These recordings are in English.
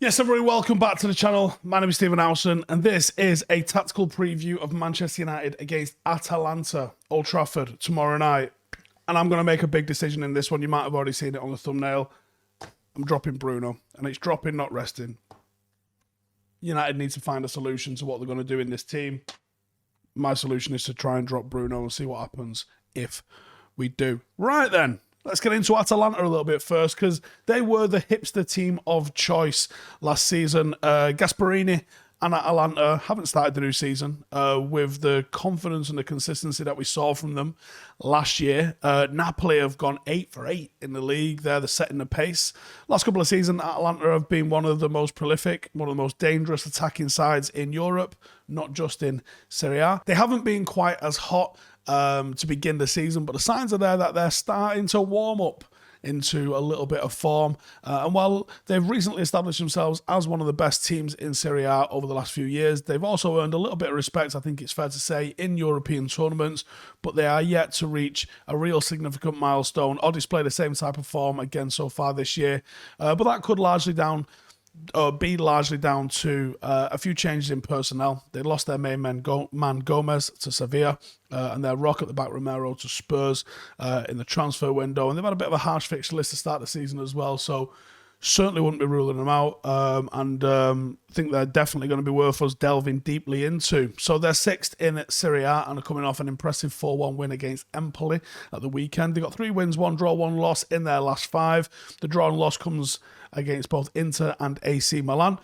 Yes, everybody, welcome back to the channel. My name is Howson, and this is a tactical preview of Manchester United against Atalanta, Old Trafford, tomorrow night. And I'm going to make a big decision in this one. You might have already seen it on the thumbnail. I'm dropping Bruno, and it's dropping, not resting. United needs to find a solution to what they're going to do in this team. My solution is to try and drop Bruno and see what happens if we do. Right then. Let's get into Atalanta a little bit first, because they were the hipster team of choice last season. Gasperini and Atalanta haven't started the new season with the confidence and the consistency that we saw from them last year. Napoli have gone 8 for 8 in the league. They're setting the pace. Last couple of seasons, Atalanta have been one of the most prolific, one of the most dangerous attacking sides in Europe, not just in Serie A. They haven't been quite as hot to begin the season, but the signs are there that they're starting to warm up into a little bit of form. And while they've recently established themselves as one of the best teams in Serie A over the last few years, they've also earned a little bit of respect, I think it's fair to say, in European tournaments, but they are yet to reach a real significant milestone or display the same type of form again so far this year. But that could be largely down to a few changes in personnel. They lost their main man Gomez to Sevilla and their rock at the back Romero to Spurs in the transfer window. And they've had a bit of a harsh fixture list to start the season as well, so certainly wouldn't be ruling them out, and think they're definitely going to be worth us delving deeply into. So they're 6th in Serie A and are coming off an impressive 4-1 win against Empoli at the weekend. They got 3 wins, 1 draw, 1 loss in their last 5. The draw and loss comes against both Inter and AC Milan.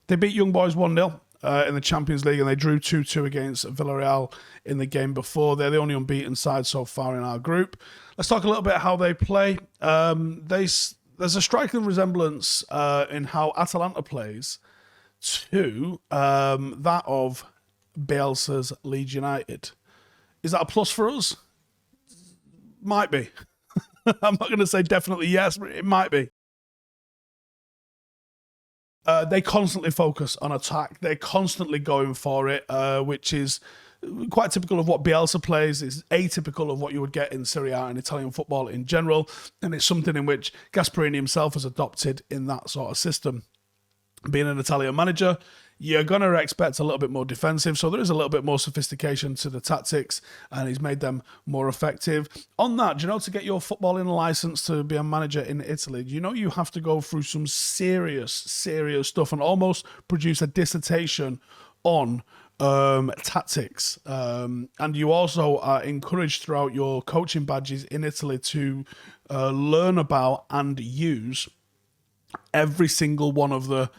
They beat Young Boys 1-0 in the Champions League, and they drew 2-2 against Villarreal in the game before. They're the only unbeaten side so far in our group. Let's talk a little bit how they play. There's a striking resemblance in how Atalanta plays to that of Bielsa's Leeds United. Is that a plus for us? Might be. I'm not going to say definitely yes, but it might be. They constantly focus on attack. They're constantly going for it, which is quite typical of what Bielsa plays. It's atypical of what you would get in Serie A and Italian football in general, and it's something in which Gasperini himself has adopted in that sort of system. Being an Italian manager, you're going to expect a little bit more defensive, so there is a little bit more sophistication to the tactics, and he's made them more effective. On that, do you know, to get your footballing license to be a manager in Italy, do you know you have to go through some serious stuff and almost produce a dissertation on tactics, and you also are encouraged throughout your coaching badges in Italy to learn about and use every single one of the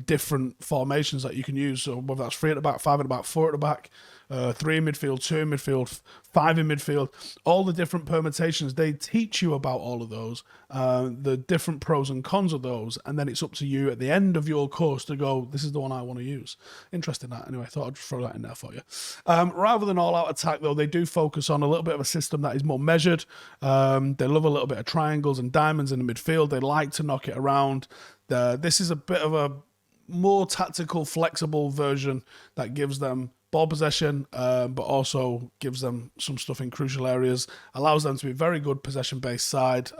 different formations that you can use. So whether that's 3 at the back, 5 at the back, 4 at the back, 3 in midfield, 2 in midfield, 5 in midfield, all the different permutations, they teach you about all of those, the different pros and cons of those, and then it's up to you at the end of your course to go, this is the one I want to use. Interesting that. Anyway, I thought I'd throw that in there for you. Rather than all-out attack, though, they do focus on a little bit of a system that is more measured. They love a little bit of triangles and diamonds in the midfield. They like to knock it around. This is a bit of a more tactical, flexible version that gives them ball possession, but also gives them some stuff in crucial areas, allows them to be a very good possession-based side,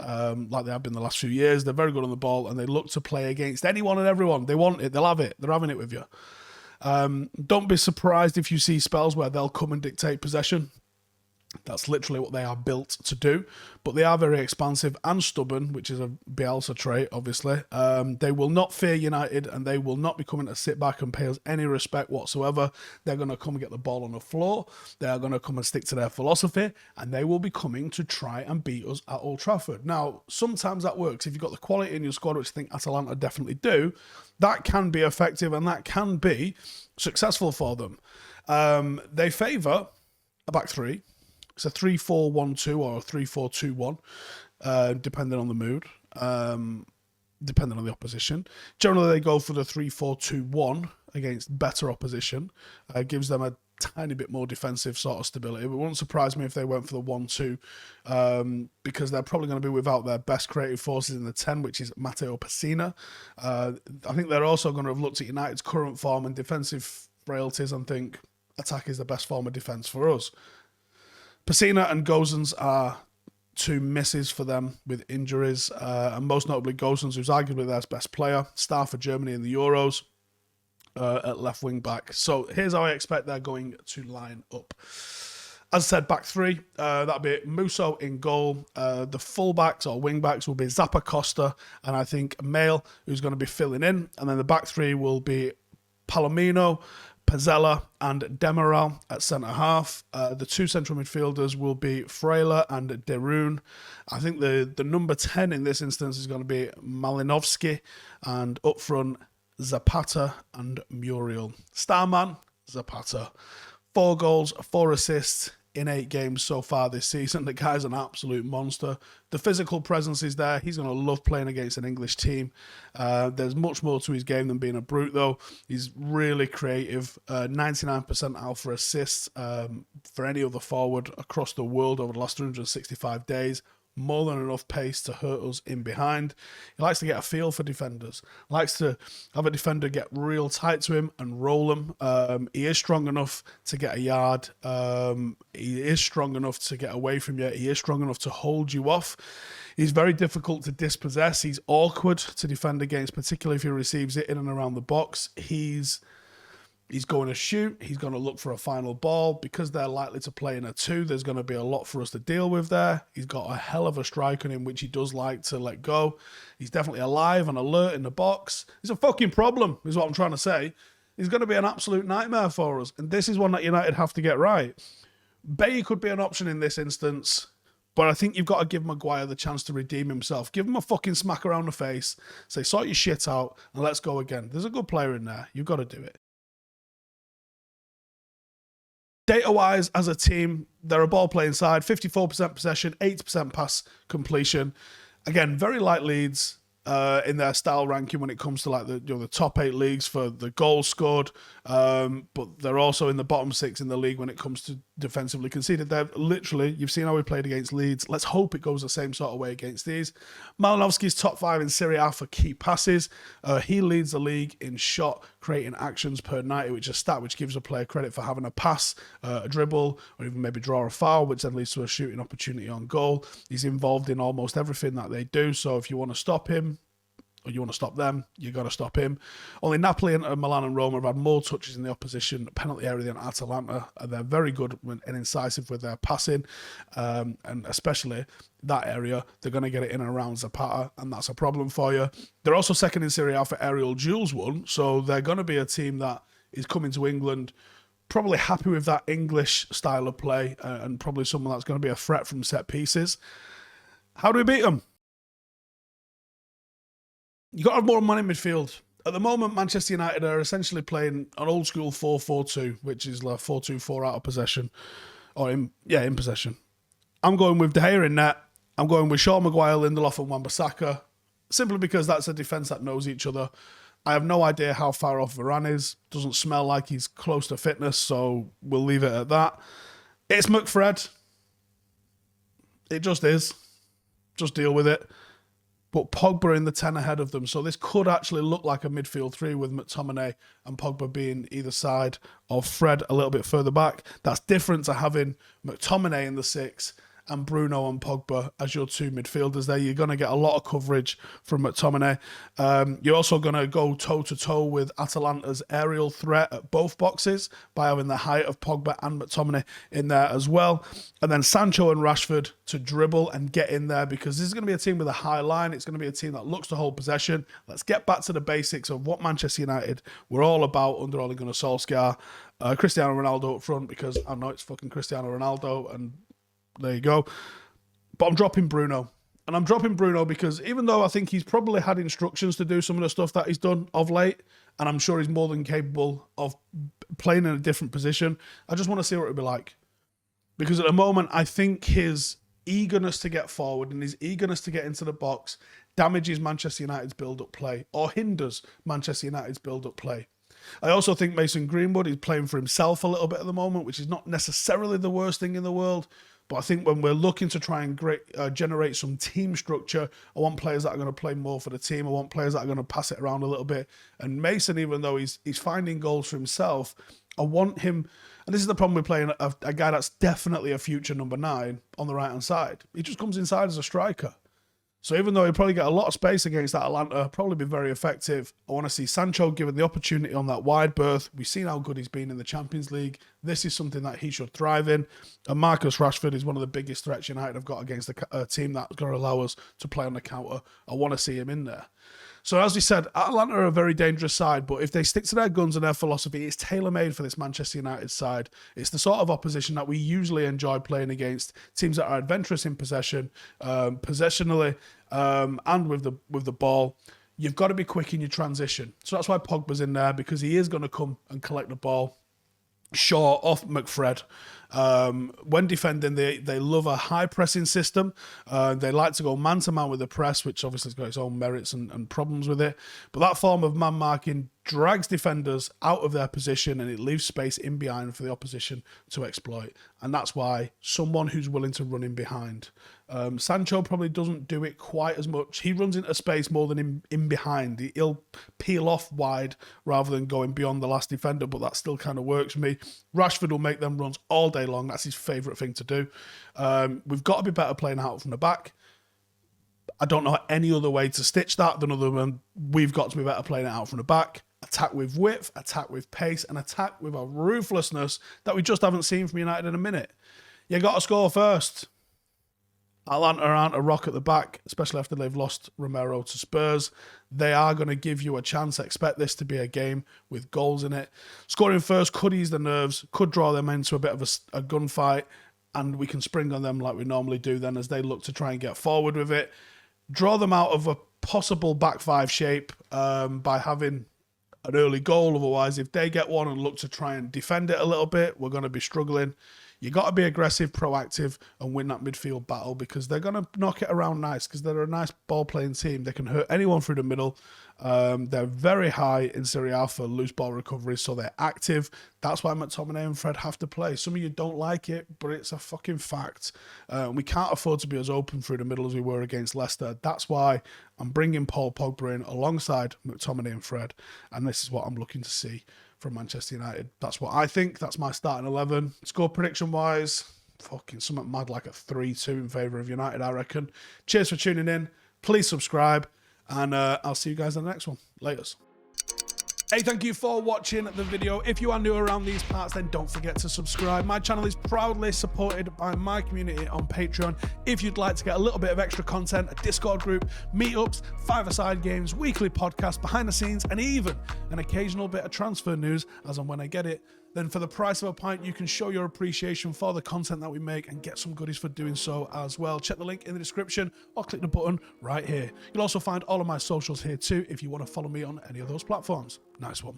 like they have been the last few years. They're very good on the ball, and they look to play against anyone and everyone. They want it. They'll have it. They're having it with you. Don't be surprised if you see spells where they'll come and dictate possession. That's literally what they are built to do. But they are very expansive and stubborn, which is a Bielsa trait, obviously. They will not fear United, and they will not be coming to sit back and pay us any respect whatsoever. They're going to come and get the ball on the floor. They are going to come and stick to their philosophy, and they will be coming to try and beat us at Old Trafford. Now, sometimes that works. If you've got the quality in your squad, which I think Atalanta definitely do, that can be effective, and that can be successful for them. They favour a back three. It's a 3-4-1-2 or a 3-4-2-1, depending on the mood, depending on the opposition. Generally, they go for the 3-4-2-1 against better opposition. Gives them a tiny bit more defensive sort of stability. It wouldn't surprise me if they went for the 1-2, because they're probably going to be without their best creative forces in the 10, which is Matteo Pessina. I think they're also going to have looked at United's current form and defensive frailties and think attack is the best form of defence for us. Pessina and Gozens are two misses for them with injuries, and most notably Gosens, who's arguably their best player, star for Germany in the Euros, at left wing back. So here's how I expect they're going to line up. As I said, back three, that'll be Musso in goal. The fullbacks or wingbacks will be Zappa Costa, and I think Mail, who's going to be filling in. And then the back three will be Palomino, Pazzella, and Demiral at centre-half. The two central midfielders will be Freyler and Derun. I think the number 10 in this instance is going to be Malinovsky, and up front, Zapata and Muriel. Starman, Zapata. 4 goals, 4 assists in 8 games so far this season. The guy's an absolute monster. The physical presence is there. He's going to love playing against an English team. There's much more to his game than being a brute, though. He's really creative. 99% out for assists for any other forward across the world over the last 365 days. More than enough pace to hurt us in behind. He likes to get a feel for defenders. Likes to have a defender get real tight to him and roll him. He is strong enough to get a yard. He is strong enough to get away from you. He is strong enough to hold you off. He's very difficult to dispossess. He's awkward to defend against, particularly if he receives it in and around the box. He's going to shoot. He's going to look for a final ball. Because they're likely to play in a 2, there's going to be a lot for us to deal with there. He's got a hell of a strike on him, which he does like to let go. He's definitely alive and alert in the box. He's a fucking problem, is what I'm trying to say. He's going to be an absolute nightmare for us. And this is one that United have to get right. Bailly could be an option in this instance, but I think you've got to give Maguire the chance to redeem himself. Give him a fucking smack around the face. Say, sort your shit out and let's go again. There's a good player in there. You've got to do it. Data-wise, as a team, they're a ball-playing side, 54% possession, 80% pass completion. Again, very light leads in their style ranking when it comes to like the top 8 leagues for the goals scored, but they're also in the bottom 6 in the league when it comes to defensively conceded. They're literally, you've seen how we played against Leeds. Let's hope it goes the same sort of way against these. Malinovsky's top 5 in Serie A for key passes. He leads the league in shot creating actions per 90, which is a stat which gives a player credit for having a pass, a dribble, or even maybe draw a foul, which then leads to a shooting opportunity on goal. He's involved in almost everything that they do, so if you want to stop him, or you want to stop them, you got to stop him. Only Napoli and Milan and Roma have had more touches in the opposition penalty area than Atalanta, and they're very good and incisive with their passing, and especially that area, they're going to get it in and around Zapata, and that's a problem for you. They're also second in Serie A for aerial duels won, so they're going to be a team that is coming to England probably happy with that English style of play, and probably someone that's going to be a threat from set pieces. How do we beat them? You've got to have more money in midfield. At the moment, Manchester United are essentially playing an old school 4-4-2, which is like 4-2-4 out of possession. Or in possession. I'm going with De Gea in net. I'm going with Shaw, Maguire, Lindelof and Wan-Bissaka, simply because that's a defence that knows each other. I have no idea how far off Varane is. Doesn't smell like he's close to fitness, so we'll leave it at that. It's McFred. It just is. Just deal with it. But Pogba in the 10 ahead of them. So this could actually look like a midfield 3 with McTominay and Pogba being either side of Fred a little bit further back. That's different to having McTominay in the 6 and Bruno and Pogba as your 2 midfielders there. You're going to get a lot of coverage from McTominay. You're also going to go toe-to-toe with Atalanta's aerial threat at both boxes by having the height of Pogba and McTominay in there as well. And then Sancho and Rashford to dribble and get in there, because this is going to be a team with a high line. It's going to be a team that looks to hold possession. Let's get back to the basics of what Manchester United were all about under Ole Gunnar Solskjaer. Cristiano Ronaldo up front, because I know it's fucking Cristiano Ronaldo, and there you go. But I'm dropping Bruno. And I'm dropping Bruno because even though I think he's probably had instructions to do some of the stuff that he's done of late, and I'm sure he's more than capable of playing in a different position, I just want to see what it'll be like. Because at the moment, I think his eagerness to get forward and his eagerness to get into the box damages Manchester United's build-up play, or hinders Manchester United's build-up play. I also think Mason Greenwood is playing for himself a little bit at the moment, which is not necessarily the worst thing in the world, But I think when we're looking to try and generate some team structure, I want players that are going to play more for the team. I want players that are going to pass it around a little bit. And Mason, even though he's finding goals for himself, I want him, and this is the problem with playing a guy that's definitely a future number 9 on the right-hand side. He just comes inside as a striker. So even though he'll probably get a lot of space against Atalanta, probably be very effective, I want to see Sancho given the opportunity on that wide berth. We've seen how good he's been in the Champions League. This is something that he should thrive in. And Marcus Rashford is one of the biggest threats United have got against a team that's going to allow us to play on the counter. I want to see him in there. So as we said, Atalanta are a very dangerous side, but if they stick to their guns and their philosophy, it's tailor-made for this Manchester United side. It's the sort of opposition that we usually enjoy playing against, teams that are adventurous in possession, possessionally, and with the ball. You've got to be quick in your transition. So that's why Pogba's in there, because he is going to come and collect the ball. Shaw off McFred. When defending, they love a high pressing system. They like to go man to man with the press, which obviously has got its own merits and problems with it. But that form of man marking drags defenders out of their position and it leaves space in behind for the opposition to exploit. And that's why someone who's willing to run in behind. Sancho probably doesn't do it quite as much. He runs into space more than in behind. He'll peel off wide rather than going beyond the last defender, but that still kind of works for me. Rashford will make them runs all day long. That's his favourite thing to do. We've got to be better playing out from the back. I don't know any other way to stitch that than other than we've got to be better playing it out from the back. Attack with width, attack with pace, and attack with a ruthlessness that we just haven't seen from United in a minute. You got to score first. Atalanta aren't a rock at the back, especially after they've lost Romero to Spurs. They are going to give you a chance. Expect this to be a game with goals in it. Scoring first could ease the nerves, could draw them into a bit of a gunfight, and we can spring on them like we normally do then as they look to try and get forward with it. Draw them out of a possible back 5 shape by having an early goal. Otherwise, if they get one and look to try and defend it a little bit, we're going to be struggling. You got to be aggressive, proactive, and win that midfield battle because they're going to knock it around nice because they're a nice ball-playing team. They can hurt anyone through the middle. They're very high in Serie A for loose ball recovery, so they're active. That's why McTominay and Fred have to play. Some of you don't like it, but it's a fucking fact. We can't afford to be as open through the middle as we were against Leicester. That's why I'm bringing Paul Pogba in alongside McTominay and Fred, and this is what I'm looking to see from Manchester United. That's what I think. That's my starting 11. Score prediction wise, fucking something mad like a 3-2 in favour of United, I reckon. Cheers for tuning in. Please subscribe, and I'll see you guys in the next one. Laters. Hey, thank you for watching the video. If you are new around these parts, then don't forget to subscribe. My channel is proudly supported by my community on Patreon. If you'd like to get a little bit of extra content, a Discord group, meetups, 5-a-side games, weekly podcasts, behind the scenes, and even an occasional bit of transfer news as and when I get it, then for the price of a pint, you can show your appreciation for the content that we make and get some goodies for doing so as well. Check the link in the description or click the button right here. You'll also find all of my socials here too if you want to follow me on any of those platforms. Nice one.